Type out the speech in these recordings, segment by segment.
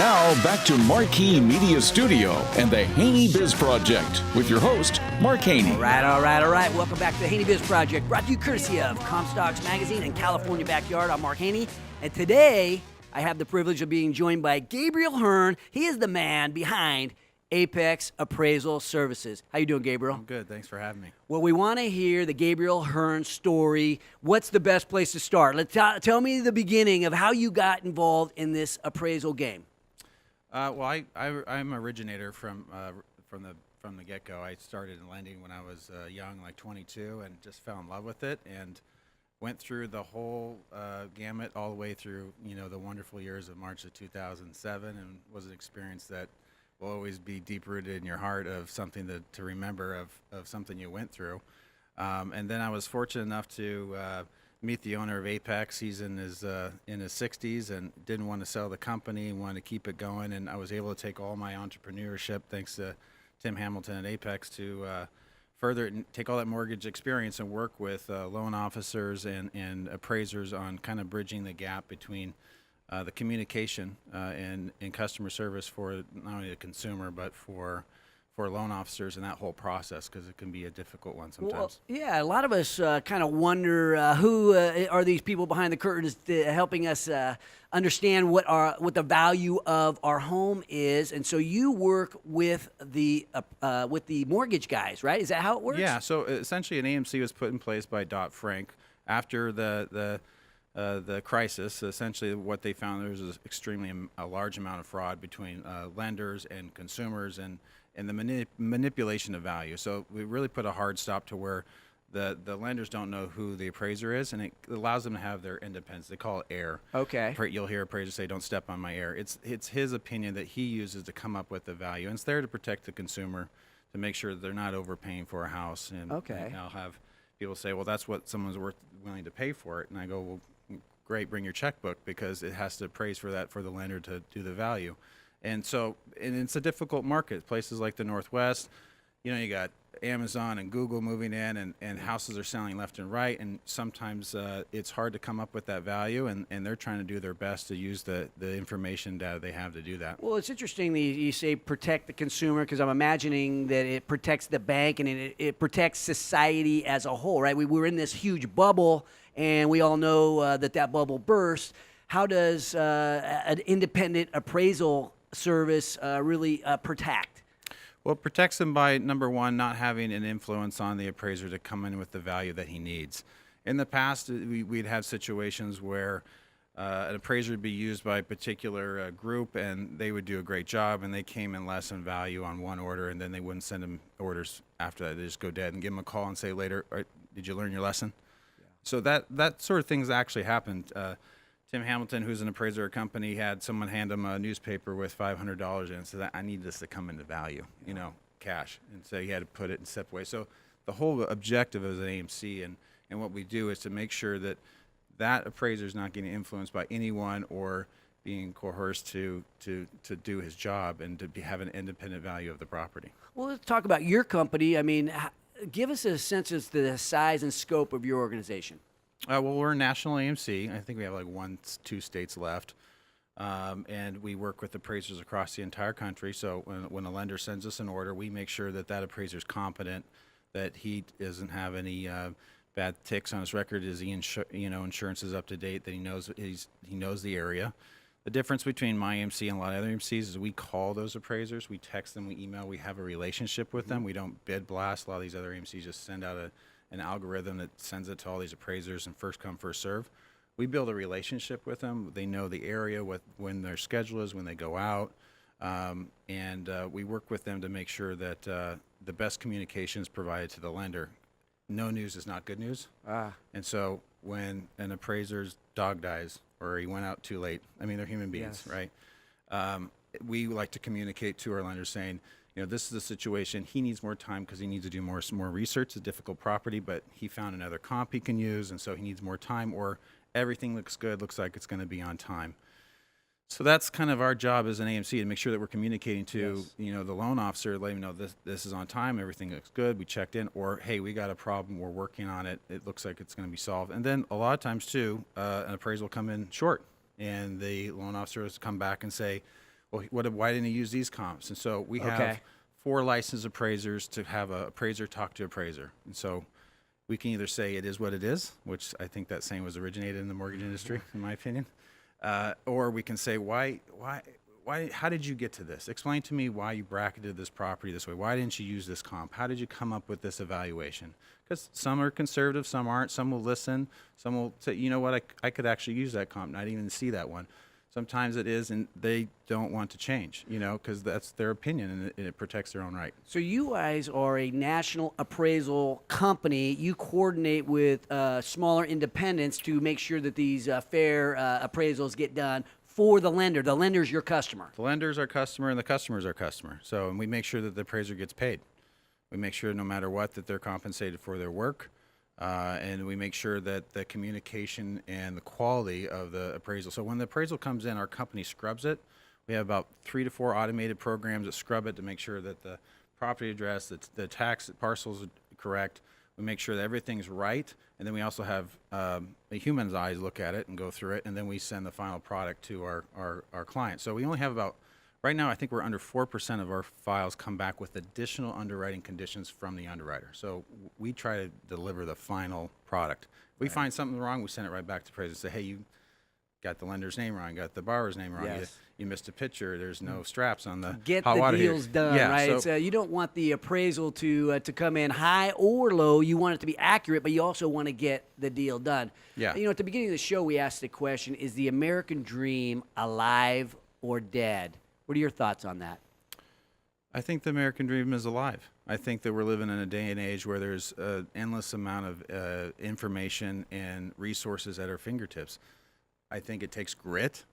Now, back to Marquee Media Studio and the HaneyBiz Project with your host, Mark Haney. All right. Welcome back to the HaneyBiz Project, brought to you courtesy of Comstocks Magazine and California Backyard. I'm Mark Haney, and today I have the privilege of being joined by Gabriel Hern. He is the man behind Apex Appraisal Services. How you doing, Gabriel? I'm good. Thanks for having me. Well, we want to hear the Gabriel Hern story. What's the best place to start? Tell me the beginning of how you got involved in this appraisal game. Well, I'm an originator from the get-go. I started in lending when I was young, like 22, and just fell in love with it and went through the whole gamut all the way through, the wonderful years of March of 2007, and was an experience that will always be deep-rooted in your heart of something to remember of something you went through. And then I was fortunate enough to meet the owner of Apex. He's in his 60s and didn't want to sell the company, wanted to keep it going, and I was able to take all my entrepreneurship, thanks to Tim Hamilton at Apex, to further take all that mortgage experience and work with loan officers and appraisers on kind of bridging the gap between the communication and customer service for not only the consumer but for loan officers and that whole process, because it can be a difficult one sometimes. Well, yeah, a lot of us kind of wonder who are these people behind the curtains helping us understand what the value of our home is, and so you work with the mortgage guys, right? Is that how it works? Yeah. So essentially, an AMC was put in place by Dodd-Frank after the crisis. Essentially, what they found, there was a large amount of fraud between lenders and consumers, and the manipulation of value. So we really put a hard stop to where the lenders don't know who the appraiser is, and it allows them to have their independence. They call it air. Okay. You'll hear appraisers say, "Don't step on my air." It's his opinion that he uses to come up with the value, and it's there to protect the consumer, to make sure that they're not overpaying for a house. And I'll have people say, "Well, that's what someone's willing to pay for it," and I go, "Well, great, bring your checkbook, because it has to appraise for that for the lender to do the value." And it's a difficult market. Places like the Northwest, you got Amazon and Google moving in, and houses are selling left and right, and sometimes it's hard to come up with that value, and they're trying to do their best to use the information data they have to do that. Well, it's interesting that you say protect the consumer, because I'm imagining that it protects the bank and it protects society as a whole, right? We're in this huge bubble, and we all know that bubble burst. How does an independent appraisal service really protect? Well, it protects them by, number one, not having an influence on the appraiser to come in with the value that he needs. In the past, we'd have situations where an appraiser would be used by a particular group, and they would do a great job, and they came in less in value on one order, and then they wouldn't send them orders after that. They just go dead and give them a call and say later, "Did you learn your lesson?" Yeah. So that sort of things actually happened. Tim Hamilton, who's an appraiser at a company, had someone hand him a newspaper with $500 in it and said, "I need this to come into value, cash." And so he had to put it and step away. So the whole objective as an AMC and what we do is to make sure that appraiser is not getting influenced by anyone or being coerced to do his job and to have an independent value of the property. Well, let's talk about your company. I mean, give us a sense as to the size and scope of your organization. Well, we're a national AMC. I think we have like 2 states left. And we work with appraisers across the entire country. So when a lender sends us an order, we make sure that appraiser is competent, that he doesn't have any bad ticks on his record, insurance is up to date, that he knows the area. The difference between my AMC and a lot of other AMCs is we call those appraisers, we text them, we email, we have a relationship with them. We don't bid blast. A lot of these other AMCs just send out an algorithm that sends it to all these appraisers and first come, first serve. We build a relationship with them. They know the area, when their schedule is, when they go out, and we work with them to make sure that the best communication is provided to the lender. No news is not good news. And so when an appraiser's dog dies or he went out too late, they're human beings, Yes. right? We like to communicate to our lenders saying, this is the situation. He needs more time because he needs to do more research. It's a difficult property, but he found another comp he can use, and so he needs more time, or everything looks good, looks like it's going to be on time. So that's kind of our job as an AMC, to make sure that we're communicating to the loan officer, letting him know this is on time, everything looks good, we checked in, or hey, we got a problem, we're working on it, it looks like it's going to be solved. And then a lot of times too, an appraisal will come in short, and the loan officer has to come back and say, well, why didn't he use these comps? And so we have Okay. 4 licensed appraisers to have an appraiser talk to appraiser. And so we can either say it is what it is, which I think that saying was originated in the mortgage industry, in my opinion, or we can say, why, how did you get to this? Explain to me why you bracketed this property this way. Why didn't you use this comp? How did you come up with this evaluation? Because some are conservative, some aren't. Some will listen. Some will say, you know what, I could actually use that comp, not even see that one. Sometimes it is, and they don't want to change, because that's their opinion, and it protects their own right. So you guys are a national appraisal company. You coordinate with smaller independents to make sure that these fair appraisals get done for the lender. The lender's your customer. The lender's our customer, and the customer's our customer. So, and we make sure that the appraiser gets paid. We make sure, no matter what, that they're compensated for their work. And we make sure that the communication and the quality of the appraisal. So when the appraisal comes in, our company scrubs it. We have about 3 to 4 automated programs that scrub it to make sure that the property address, the tax parcels are correct. We make sure that everything's right. And then we also have a human's eyes look at it and go through it. And then we send the final product to our client. So we only have about, right now, I think we're under 4% of our files come back with additional underwriting conditions from the underwriter. So we try to deliver the final product. If we find something wrong, we send it right back to appraiser and say, hey, you got the lender's name wrong, got the borrower's name wrong, Yes. you missed a picture, there's no straps on the Get hot the water deals heater. done, Yeah, right? so- It's, you don't want the appraisal to come in high or low. You want it to be accurate, but you also want to get the deal done. Yeah. At the beginning of the show, we asked the question, is the American dream alive or dead? What are your thoughts on that? I think the American dream is alive. I think that we're living in a day and age where there's an endless amount of information and resources at our fingertips. I think it takes grit.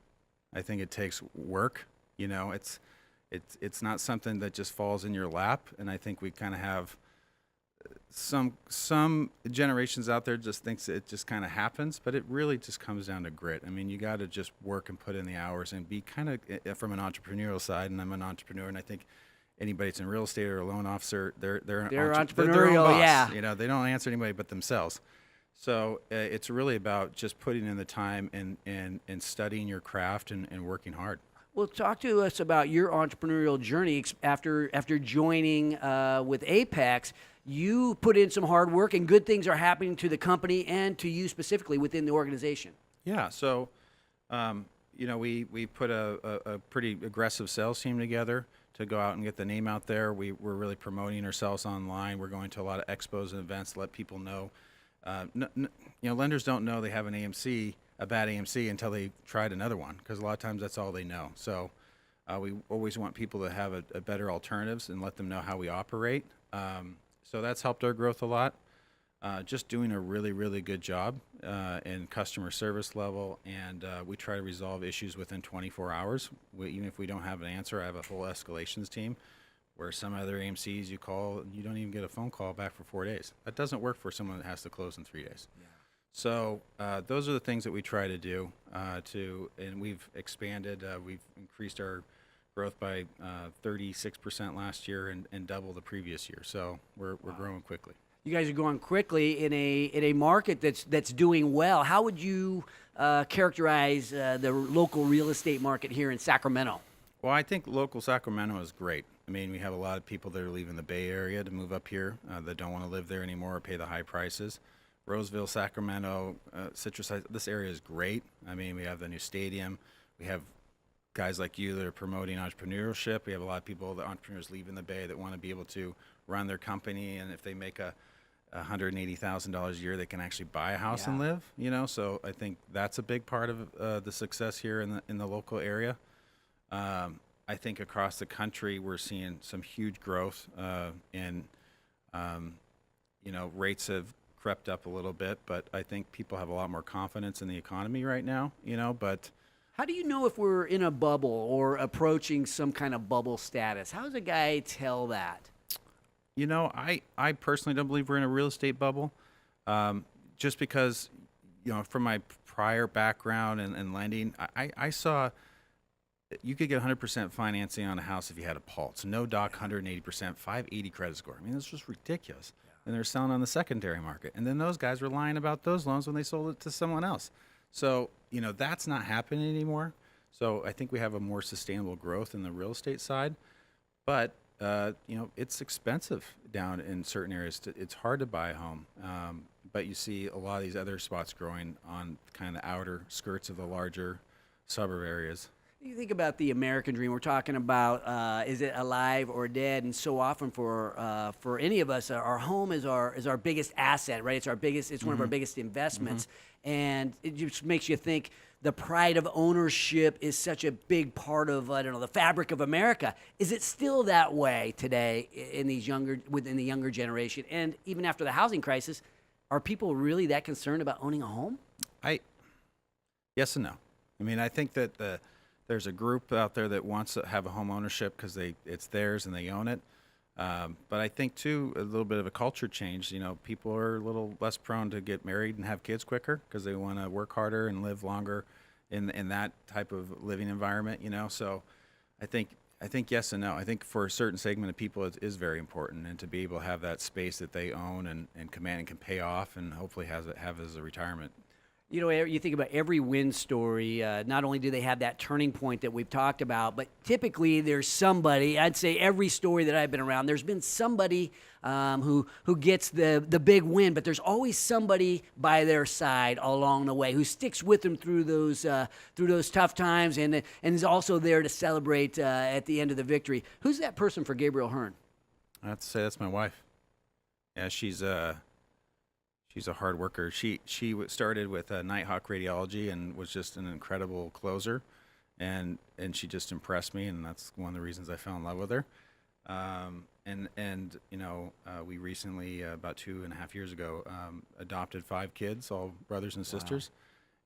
I think it takes work. It's not something that just falls in your lap. And I think we kind of have some generations out there just thinks it just kind of happens, but it really just comes down to grit. I mean, you got to just work and put in the hours and be kind of from an entrepreneurial side. And I'm an entrepreneur, and I think anybody that's in real estate or a loan officer, they're They're their own entrepreneurial, boss. yeah. They don't answer anybody but themselves. So it's really about just putting in the time and studying your craft and working hard. Well, talk to us about your entrepreneurial journey after joining with Apex. You put in some hard work, and good things are happening to the company and to you specifically within the organization. Yeah. So, we put a pretty aggressive sales team together to go out and get the name out there. We're really promoting ourselves online. We're going to a lot of expos and events to let people know. Lenders don't know they have a bad AMC until they tried another one, because a lot of times that's all they know. So we always want people to have a better alternatives and let them know how we operate. So that's helped our growth a lot. Just doing a really, really good job in customer service level, and we try to resolve issues within 24 hours. Even if we don't have an answer, I have a whole escalations team, where some other AMCs you call and you don't even get a phone call back for 4 days. That doesn't work for someone that has to close in 3 days. Yeah. So those are the things that we try to do and we've expanded. We've increased our growth by 36% last year and double the previous year. So we're growing quickly. You guys are going quickly in a market that's doing well. How would you characterize the local real estate market here in Sacramento? Well, I think local Sacramento is great. I mean, we have a lot of people that are leaving the Bay Area to move up here that don't want to live there anymore or pay the high prices. Roseville, Sacramento, Citrus, this area is great. I mean, we have the new stadium. We have guys like you that are promoting entrepreneurship. We have a lot of people, the entrepreneurs leaving the Bay, that want to be able to run their company, and if they make $180,000 a year, they can actually buy a house and live. So I think that's a big part of the success here in the local area. I think across the country we're seeing some huge growth, and rates have crept up a little bit, but I think people have a lot more confidence in the economy right now. But How do you know if we're in a bubble or approaching some kind of bubble status? How does a guy tell that? I personally don't believe we're in a real estate bubble, just because, from my prior background in lending, I saw you could get 100% financing on a house if you had a pulse. No doc, 180%, 580 credit score. I mean, it's just ridiculous. And they're selling on the secondary market. And then those guys were lying about those loans when they sold it to someone else. So, that's not happening anymore. So I think we have a more sustainable growth in the real estate side, but it's expensive down in certain areas. It's hard to buy a home, but you see a lot of these other spots growing on kind of the outer skirts of the larger suburb areas. You think about the American dream. We're talking about is it alive or dead? And so often for any of us, our home is our biggest asset, right? It's one of our biggest investments, and it just makes you think. The pride of ownership is such a big part of the fabric of America. Is it still that way today within the younger generation? And even after the housing crisis, are people really that concerned about owning a home? Yes and no. I mean, I think that there's a group out there that wants to have a home ownership because it's theirs and they own it. But I think too, a little bit of a culture change. People are a little less prone to get married and have kids quicker because they want to work harder and live longer in that type of living environment. So I think yes and no. I think for a certain segment of people, it is very important, and to be able to have that space that they own and command and can pay off, and hopefully have as a retirement. You think about every win story, not only do they have that turning point that we've talked about, but typically there's somebody, I'd say every story that I've been around, there's been somebody who gets the big win, but there's always somebody by their side along the way who sticks with them through those tough times and is also there to celebrate at the end of the victory. Who's that person for Gabriel Hern? I'd say that's my wife. Yeah, she's a hard worker. She started with Nighthawk Radiology and was just an incredible closer, and she just impressed me, and that's one of the reasons I fell in love with her. We recently, about 2.5 years ago, adopted 5 kids, all brothers and sisters,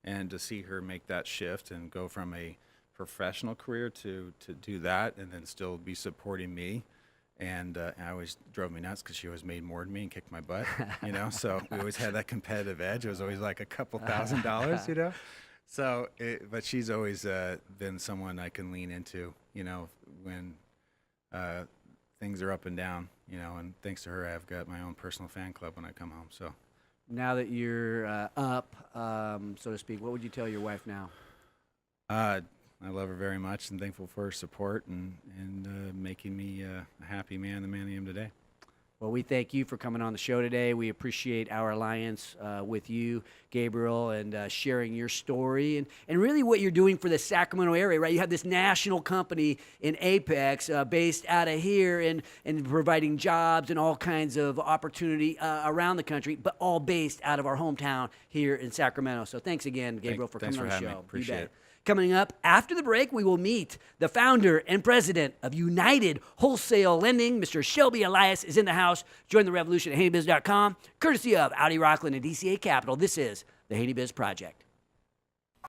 and to see her make that shift and go from a professional career to do that and then still be supporting me. And it always drove me nuts because she always made more than me and kicked my butt, So we always had that competitive edge. It was always like a couple $1,000s, So, but she's always been someone I can lean into, when things are up and down, And thanks to her, I've got my own personal fan club when I come home. So now that you're up, so to speak, what would you tell your wife now? I love her very much and thankful for her support and making me a happy man, the man I am today. Well, we thank you for coming on the show today. We appreciate our alliance with you, Gabriel, and sharing your story and really what you're doing for the Sacramento area, right? You have this national company in Apex based out of here and providing jobs and all kinds of opportunity around the country, but all based out of our hometown here in Sacramento. So thanks again, Gabriel, for coming on the show. Me. Appreciate it. Coming up after the break, we will meet the founder and president of United Wholesale Lending. Mr. Shelby Elias is in the house. Join the revolution at HaneyBiz.com, courtesy of Audi Rockland and DCA Capital. This is the HaneyBiz Project.